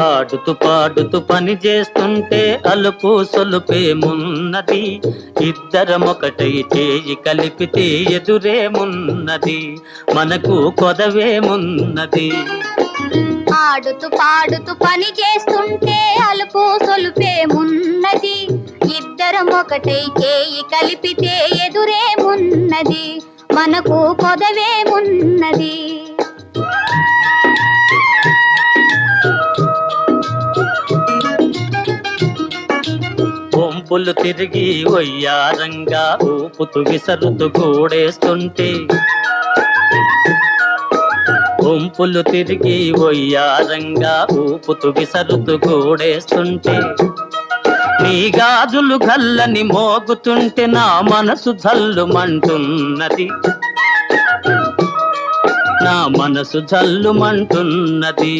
ఆడుతూ పాడుతూ పని చేస్తుంటే అలుపు సొలుపేమున్నది, ఇద్దరమొకటై చేయి కలిపితే ఎదురేమున్నది, మనకు కొదవేమున్నది. ఆడుతూ పాడుతూ పని చేస్తుంటే అలుపు సొలుపేమున్నది, ఇద్దరం ఒకటై చేయి కలిపితే ఎదురేమున్నది, మనకు కొదవేమున్నది. వంపులు తిరిగి వయ్యారంగా ఊపుతూ విసరుతూ కూడేస్తుంటే, వంపులు తిరిగి వయ్యారంగా ఊపుతూ విసరుతూ కూడేస్తుంటే, నీ గాజులు గల్లని మోగుతుంటే నా మనసు జల్లుమంటున్నది, నా మనసు జల్లుమంటున్నది.